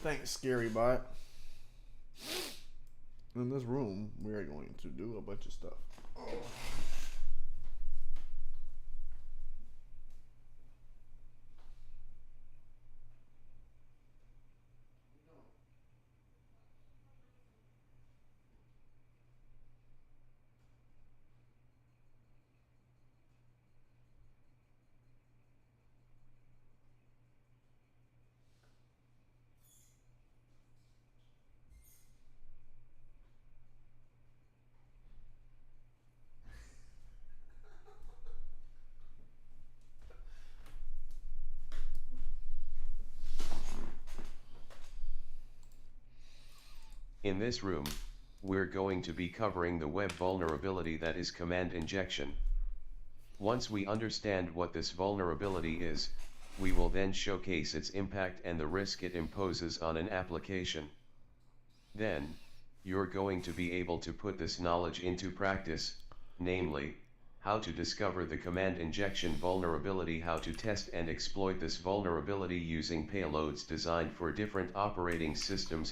Thanks, Scary Bot. In this room, we are going to do a bunch of stuff. Oh. In this room, we're going to be covering the web vulnerability that is command injection. Once we understand what this vulnerability is, we will then showcase its impact and the risk it imposes on an application. Then, you're going to be able to put this knowledge into practice, namely, how to discover the command injection vulnerability, how to test and exploit this vulnerability using payloads designed for different operating systems,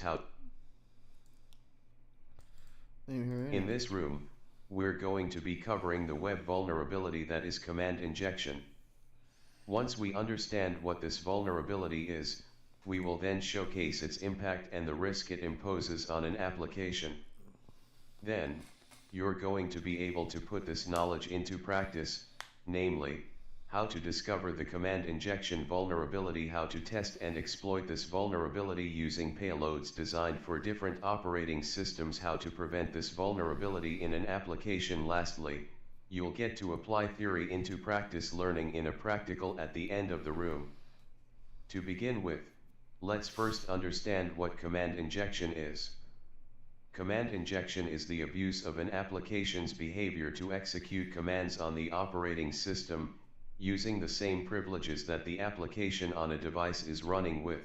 In this room, we're going to be covering the web vulnerability that is command injection. Once we understand what this vulnerability is, we will then showcase its impact and the risk it imposes on an application. Then, you're going to be able to put this knowledge into practice, namely, how to discover the command injection vulnerability, how to test and exploit this vulnerability using payloads designed for different operating systems, how to prevent this vulnerability in an application. Lastly, you'll get to apply theory into practice learning in a practical at the end of the room. To begin with, let's first understand what command injection is. Command injection is the abuse of an application's behavior to execute commands on the operating system, using the same privileges that the application on a device is running with.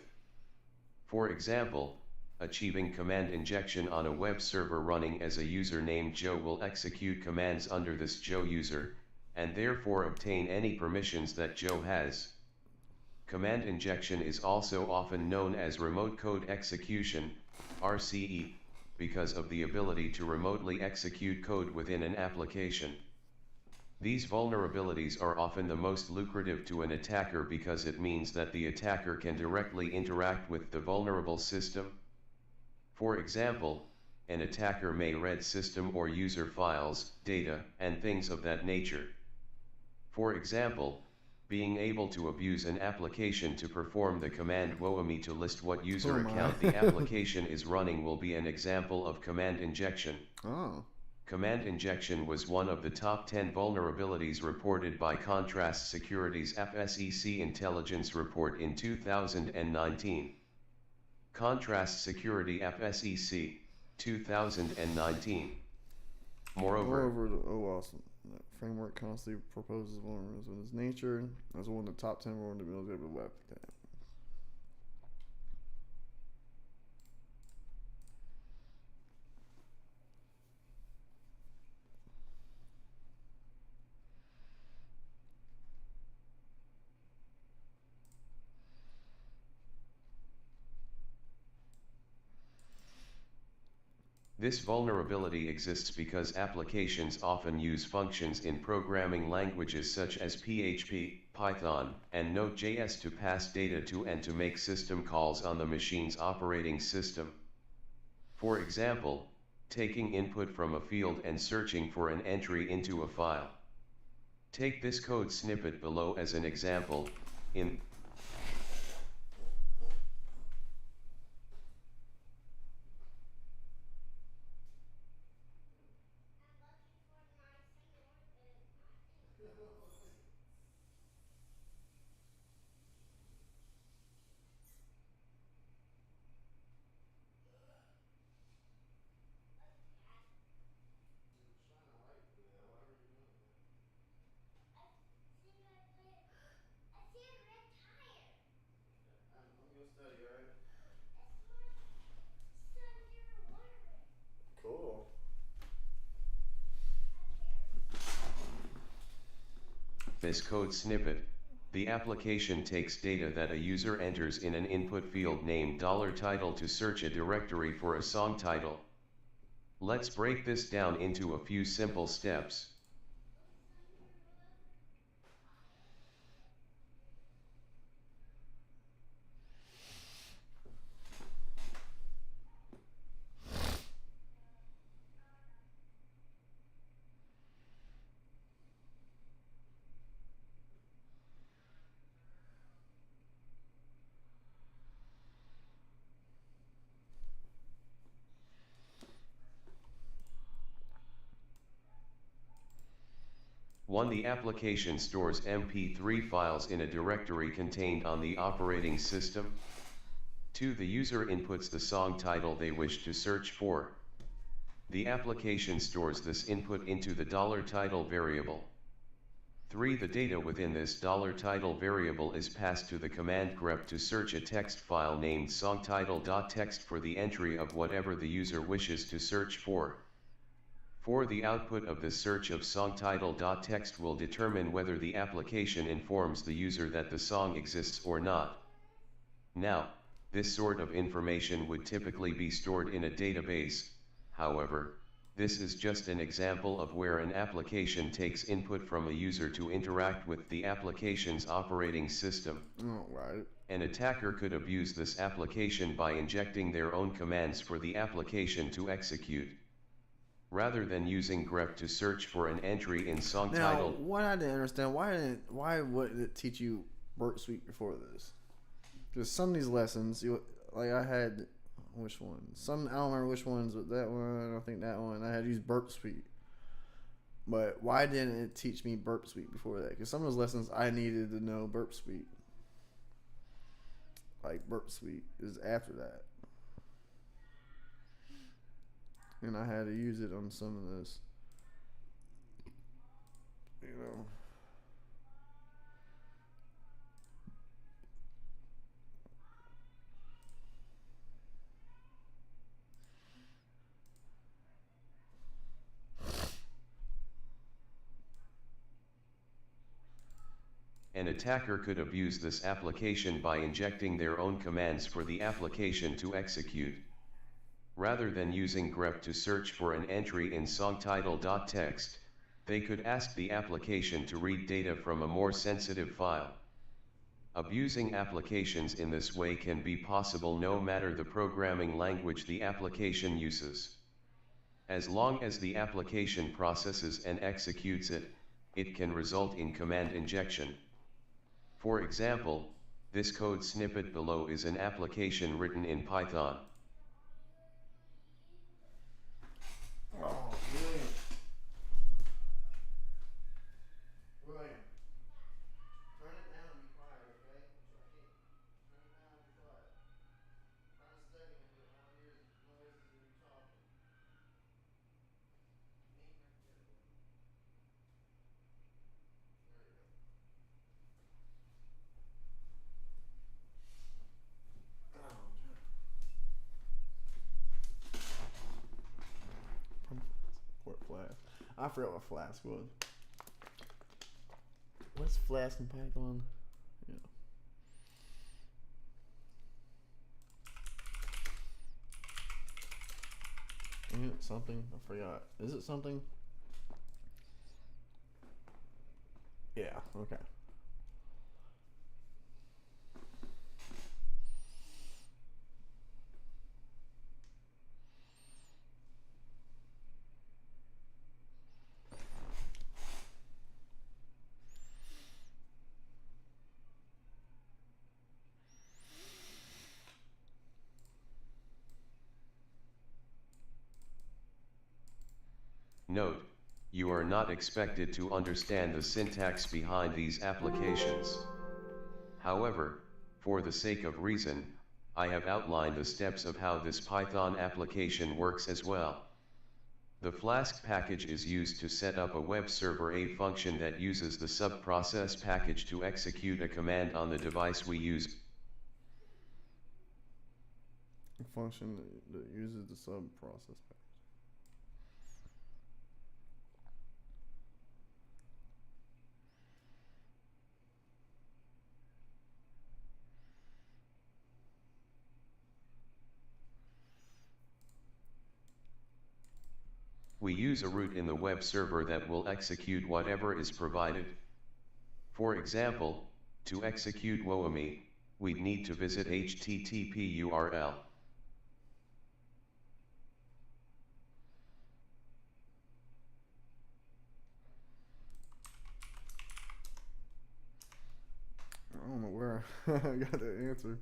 For example, achieving command injection on a web server running as a user named Joe will execute commands under this Joe user, and therefore obtain any permissions that Joe has. Command injection is also often known as remote code execution, RCE, because of the ability to remotely execute code within an application. These vulnerabilities are often the most lucrative to an attacker because it means that the attacker can directly interact with the vulnerable system. For example, an attacker may read system or user files, data, and things of that nature. For example, being able to abuse an application to perform the command woami to list what user account the application is running will be an example of command injection. Oh. Command injection was one of the top 10 vulnerabilities reported by Contrast Security's FSEC Intelligence Report in 2019. Contrast Security FSEC, 2019. Moreover, Awesome. That framework constantly proposes vulnerabilities in its nature as one of the top 10 vulnerabilities of the web. this vulnerability exists because applications often use functions in programming languages such as PHP, Python, and Node.js to pass data to and to make system calls on the machine's operating system. For example, taking input from a field and searching for an entry into a file. Take this code snippet below as an example. In Cool. this code snippet, the application takes data that a user enters in an input field named $title to search a directory for a song title. Let's break this down into a few simple steps. One, the application stores MP3 files in a directory contained on the operating system. 2, the user inputs the song title they wish to search for. The application stores this input into the $title variable. 3, the data within this $title variable is passed to the command grep to search a text file named songtitle.txt for the entry of whatever the user wishes to search for. 4, the output of the search of songtitle.txt will determine whether the application informs the user that the song exists or not. Now, this sort of information would typically be stored in a database. However, this is just an example of where an application takes input from a user to interact with the application's operating system. Right. An attacker could abuse this application by injecting their own commands for the application to execute. Rather than using grep to search for an entry in song title. Now, what I didn't understand, why wouldn't it teach you Burp Suite before this? Because some of these lessons, like I had, which one? I don't remember which ones, but that one, I think that one, I had used Burp Suite. But why didn't it teach me Burp Suite before that? Because some of those lessons I needed to know Burp Suite. Like Burp Suite is after that. And I had to use it on some of this. You know. An attacker could abuse this application by injecting their own commands for the application to execute. Rather than using grep to search for an entry in songtitle.txt, they could ask the application to read data from a more sensitive file. Abusing applications in this way can be possible no matter the programming language the application uses. As long as the application processes and executes it, it can result in command injection. For example, this code snippet below is an application written in Python. Oh, William, turn it down and be quiet, okay? Turn it down and be quiet. I'm trying to study and I don't hear noises of you talking. Aim right there, William. There you go. Port flask. I forgot what flask was. What's flask in Python? Yeah. Isn't it something? I forgot. Is it something? Yeah, okay. Note, you are not expected to understand the syntax behind these applications. However, for the sake of reason, I have outlined the steps of how this Python application works as well. The Flask package is used to set up a web server, a function that uses the subprocess package to execute a command on the device we use. A function that uses the subprocess package. use a root in the web server that will execute whatever is provided. For example, to execute WoAMI, we'd need to visit HTTP URL. I don't know where I got that answer.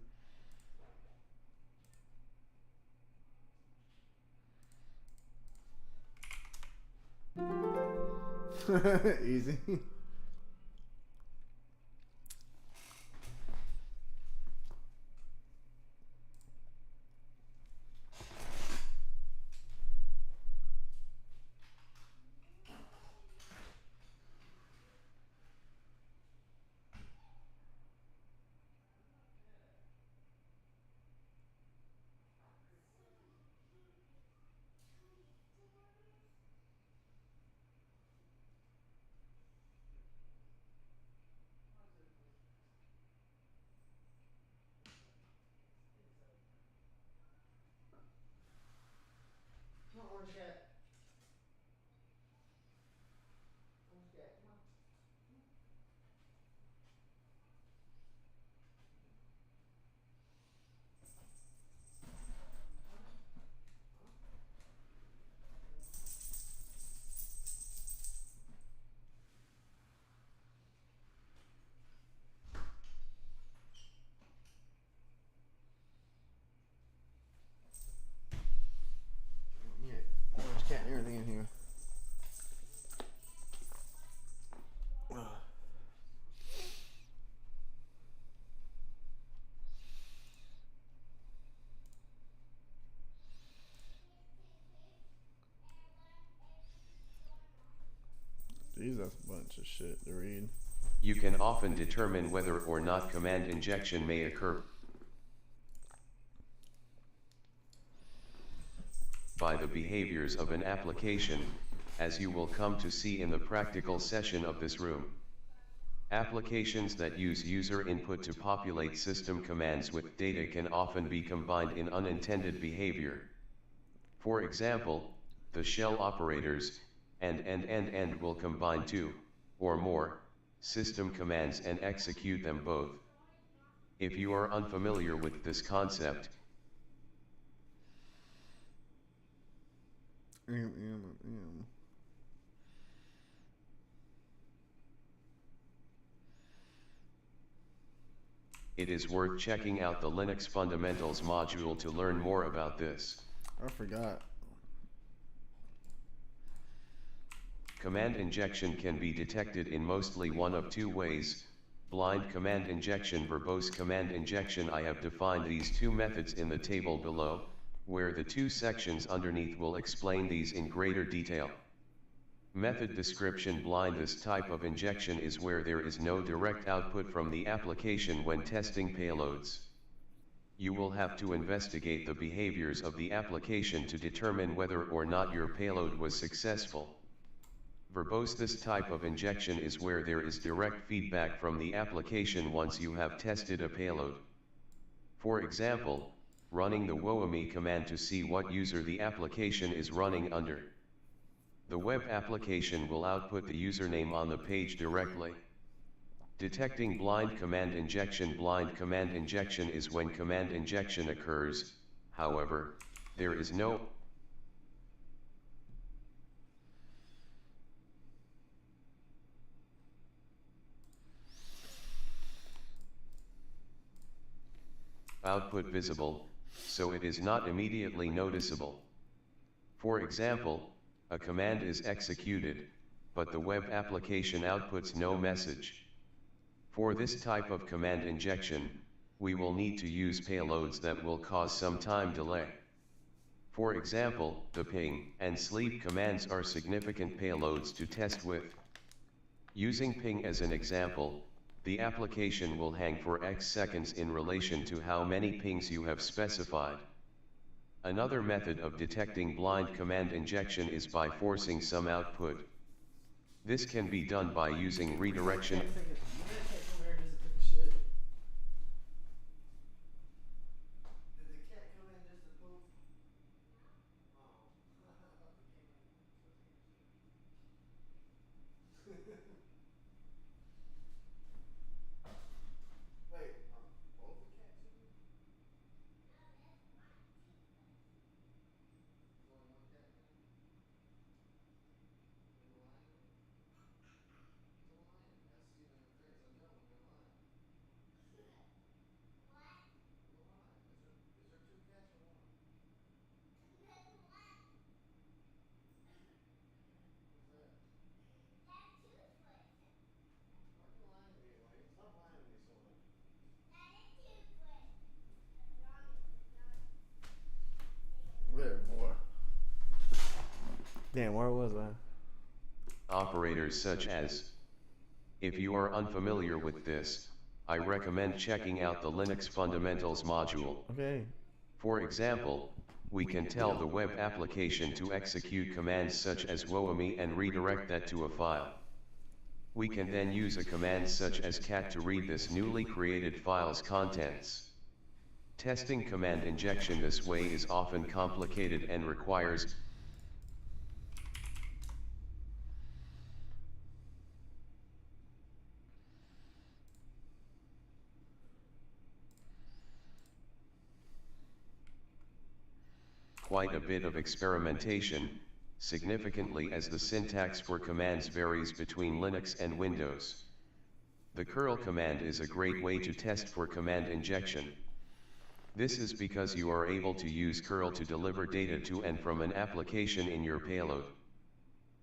Easy. Orange cat and everything in here. Jeez, that's a bunch of shit to read. You can often determine whether or not command injection may occur by the behaviors of an application, as you will come to see in the practical session of this room. Applications that use user input to populate system commands with data can often be combined in unintended behavior. For example, the shell operators, and will combine two, or more, system commands and execute them both. If you are unfamiliar with this concept, it is worth checking out the Linux Fundamentals module to learn more about this. I forgot. Command injection can be detected in mostly one of two ways: blind command injection, verbose command injection. I have defined these two methods in the table below, where the two sections underneath will explain these in greater detail. Method description: blind. This type of injection is where there is no direct output from the application when testing payloads. You will have to investigate the behaviors of the application to determine whether or not your payload was successful. Verbose: this type of injection is where there is direct feedback from the application once you have tested a payload. For example, running the WoAMI command to see what user the application is running under. The web application will output the username on the page directly. Detecting blind command injection. Blind command injection is when command injection occurs, however, there is no output visible, so it is not immediately noticeable. For example, a command is executed, but the web application outputs no message. For this type of command injection, we will need to use payloads that will cause some time delay. For example, the ping and sleep commands are significant payloads to test with. Using ping as an example, the application will hang for X seconds in relation to how many pings you have specified. Another method of detecting blind command injection is by forcing some output. This can be done by using redirection. Damn, where was I? Operators such as. If you are unfamiliar with this, I recommend checking out the Linux Fundamentals module. Okay. For example, we can tell the web application to execute commands such as woami and redirect that to a file. We can then use a command such as cat to read this newly created file's contents. Testing command injection this way is often complicated and requires quite a bit of experimentation, significantly as the syntax for commands varies between Linux and Windows. The curl command is a great way to test for command injection. This is because you are able to use curl to deliver data to and from an application in your payload.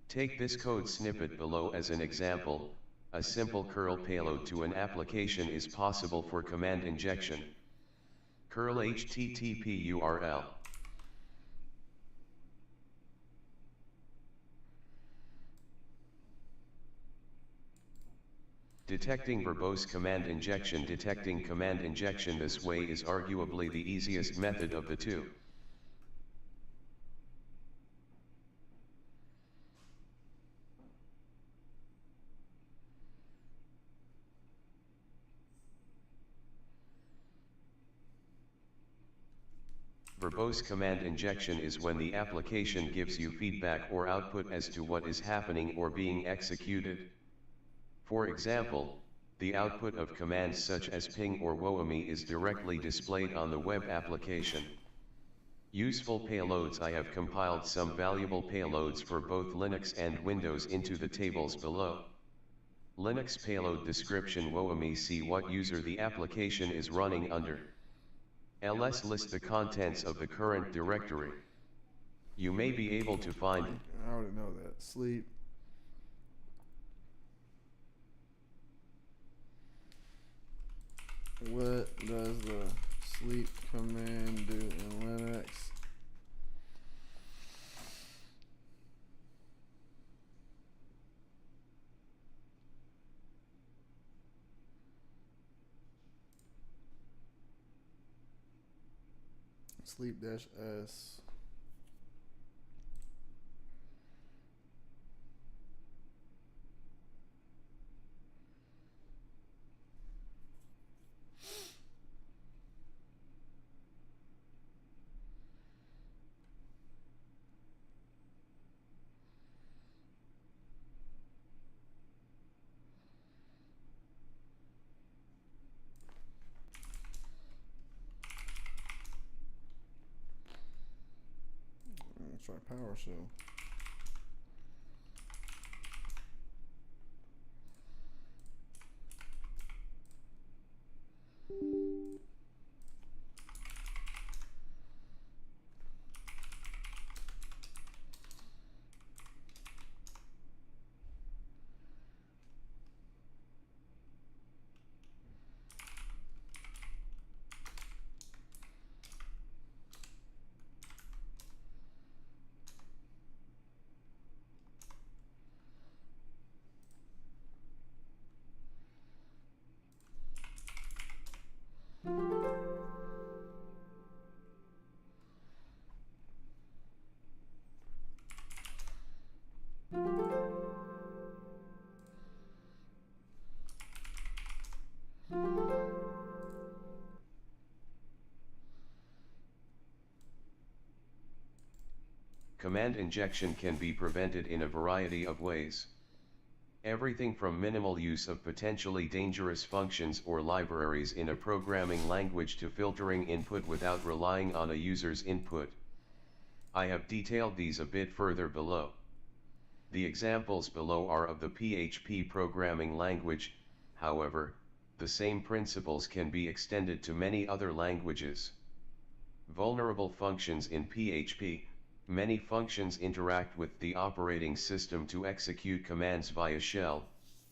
Take this code snippet below as an example. A simple curl payload to an application is possible for command injection. Curl HTTP URL. Detecting verbose command injection. Detecting command injection this way is arguably the easiest method of the two. Verbose command injection is when the application gives you feedback or output as to what is happening or being executed. For example, the output of commands such as ping or woami is directly displayed on the web application. Useful payloads. I have compiled some valuable payloads for both Linux and Windows into the tables below. Linux payload description: woami, see what user the application is running under. ls list the contents of the current directory. You may be able to find. I already know that. Sleep. What does the sleep command do in Linux? Sleep-s. Let's try PowerShell. Command injection can be prevented in a variety of ways. Everything from minimal use of potentially dangerous functions or libraries in a programming language to filtering input without relying on a user's input. I have detailed these a bit further below. The examples below are of the PHP programming language. However, the same principles can be extended to many other languages. Vulnerable functions in PHP. Many functions interact with the operating system to execute commands via shell.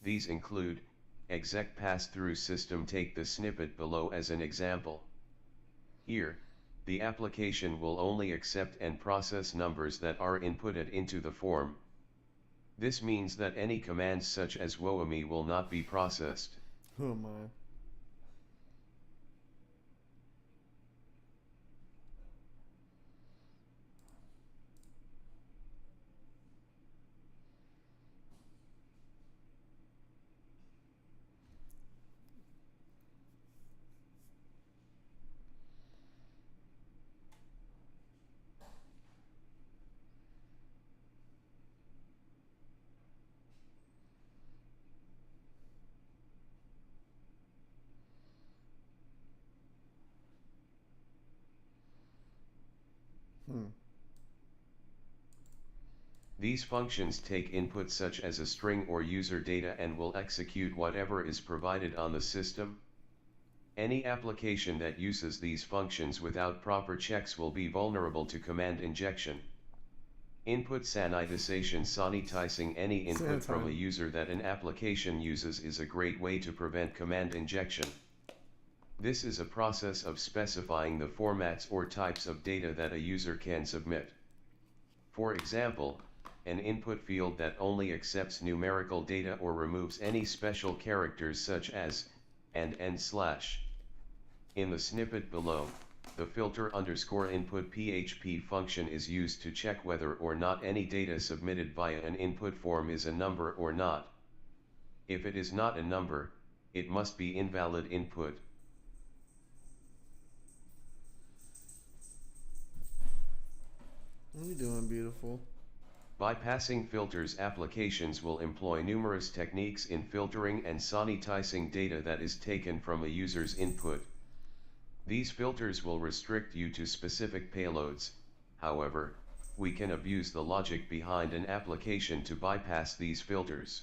These include exec pass-through system. Take the snippet below as an example. Here, the application will only accept and process numbers that are inputted into the form. This means that any commands such as woami will not be processed. Oh my. These functions take input such as a string or user data and will execute whatever is provided on the system. Any application that uses these functions without proper checks will be vulnerable to command injection. Input sanitization. Sanitizing any input from a user that an application uses is a great way to prevent command injection. This is a process of specifying the formats or types of data that a user can submit. For example, an input field that only accepts numerical data or removes any special characters such as and /. In the snippet below, the filter _input PHP function is used to check whether or not any data submitted via an input form is a number or not. If it is not a number, it must be invalid input. What are you doing, beautiful? Bypassing filters. Applications will employ numerous techniques in filtering and sanitizing data that is taken from a user's input. These filters will restrict you to specific payloads. However, we can abuse the logic behind an application to bypass these filters.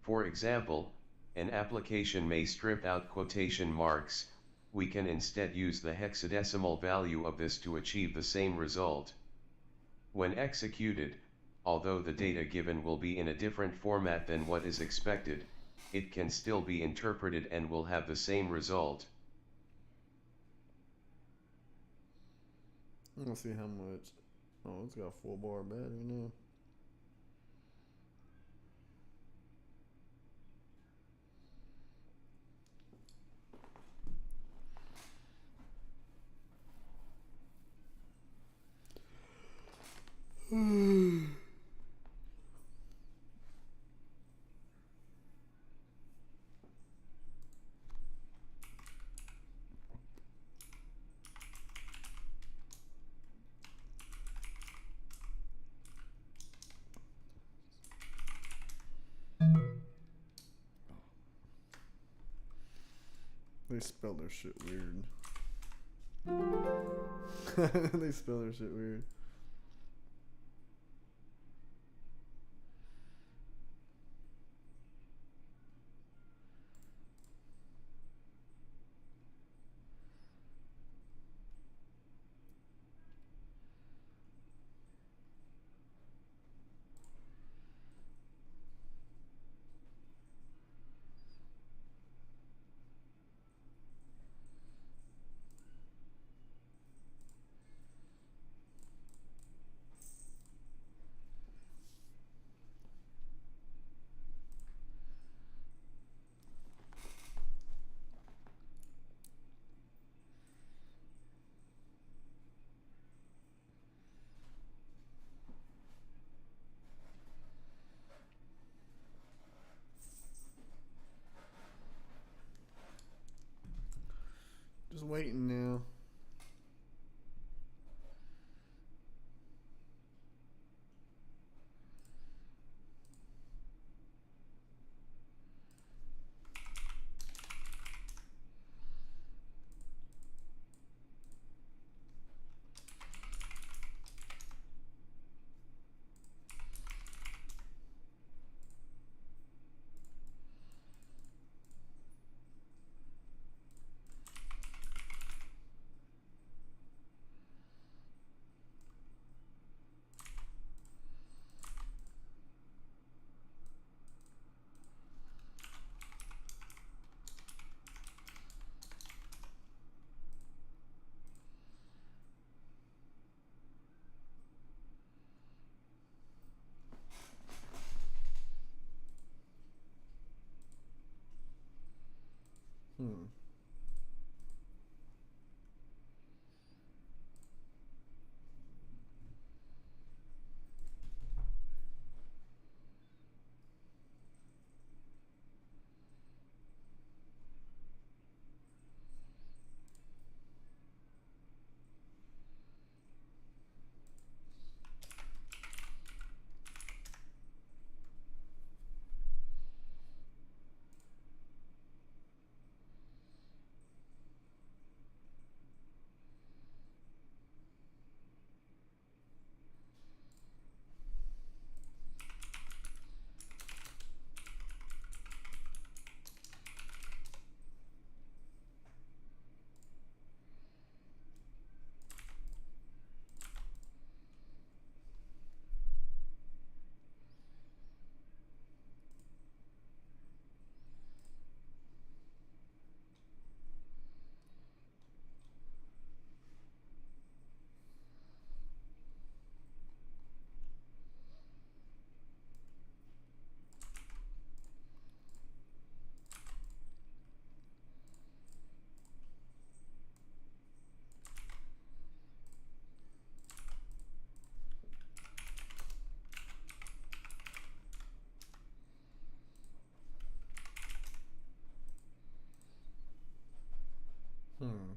For example, an application may strip out quotation marks. We can instead use the hexadecimal value of this to achieve the same result. When executed, although the data given will be in a different format than what is expected, it can still be interpreted and will have the same result. Let's see how much. Oh, it's got a 4-bar battery now. They spell their shit weird. They spell their shit weird. Just waiting now. Hmm. Hmm.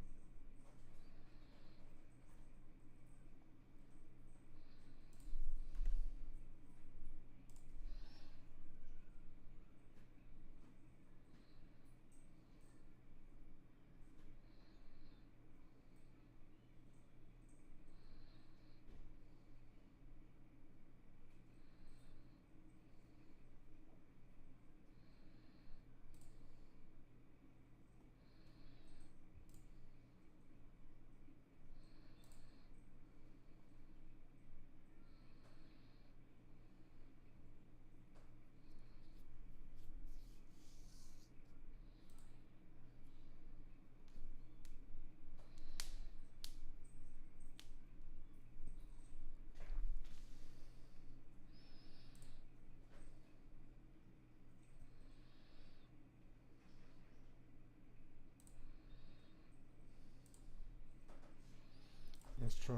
Let's try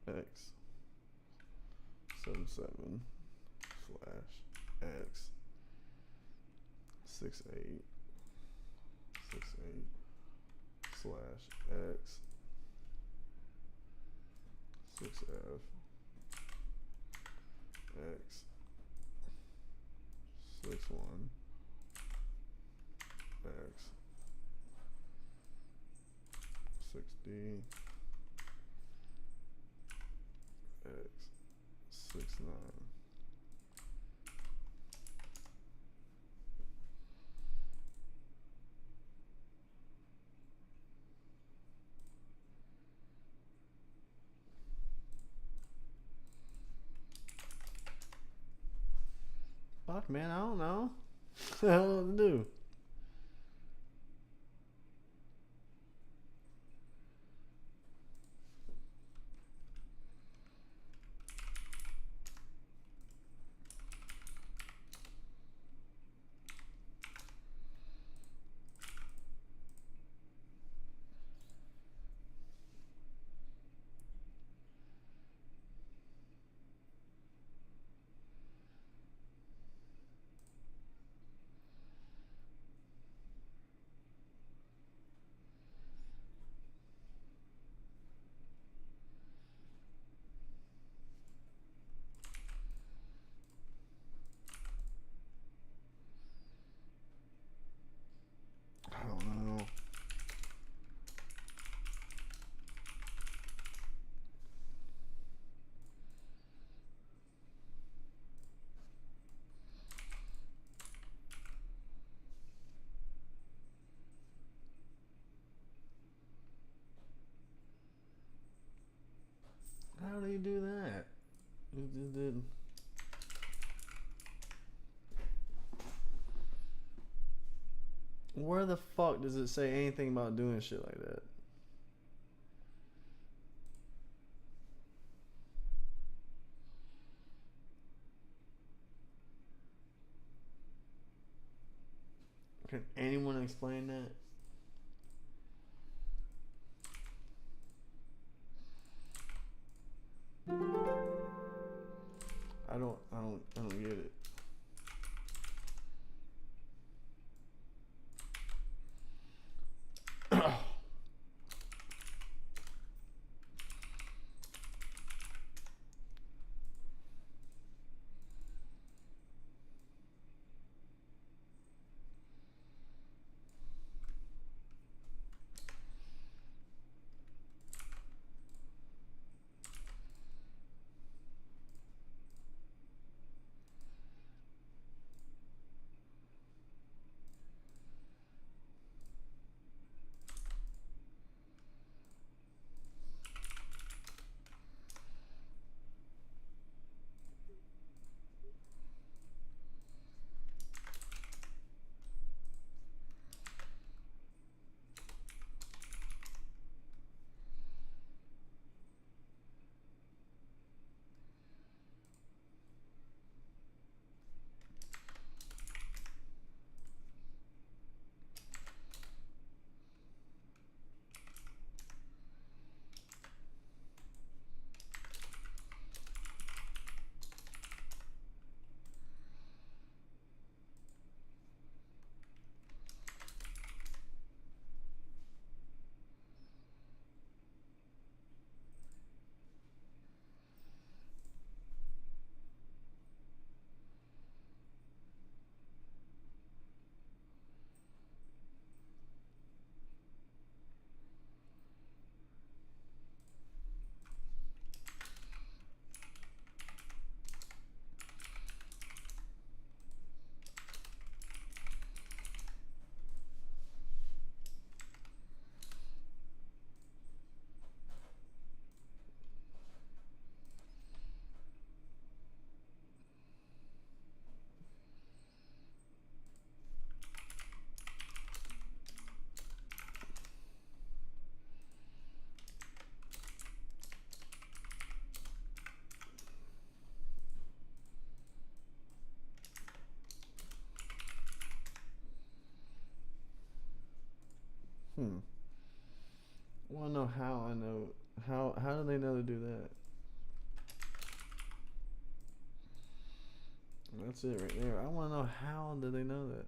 X 77 slash X 68 68 slash X 6F X 61 X 6D X 69. Fuck, man, I don't know. What the hell to do? I don't know. How do you do that? It just didn't. Where the fuck does it say anything about doing shit like that? Can anyone explain that? I don't get it. I want to know how I know. How do they know to do that? That's it right there. I want to know how do they know that?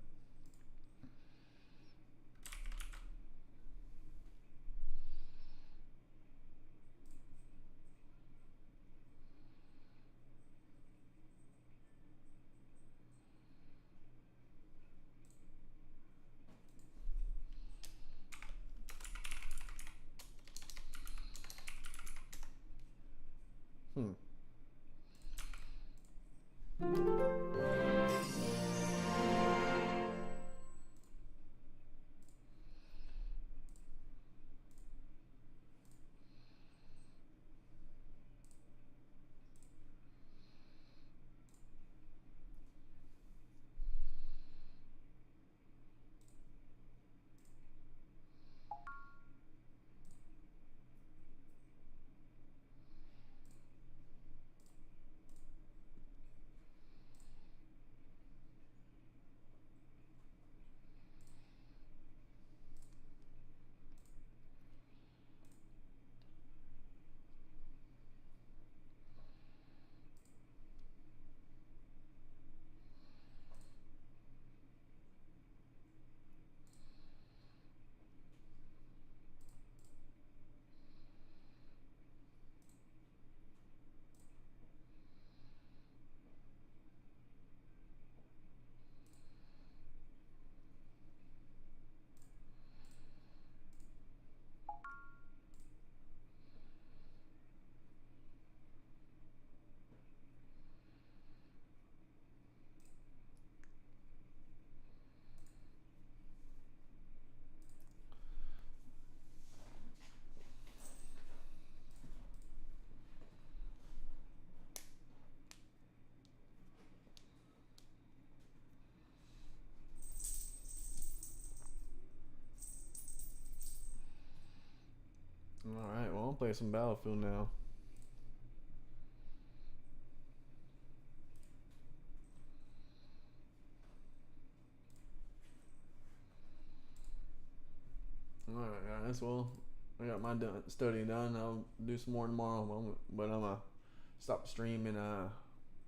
Alright, well, I'll play some Battlefield now. as well. I got my studying done. I'll do some more tomorrow, but I'm gonna stop the stream and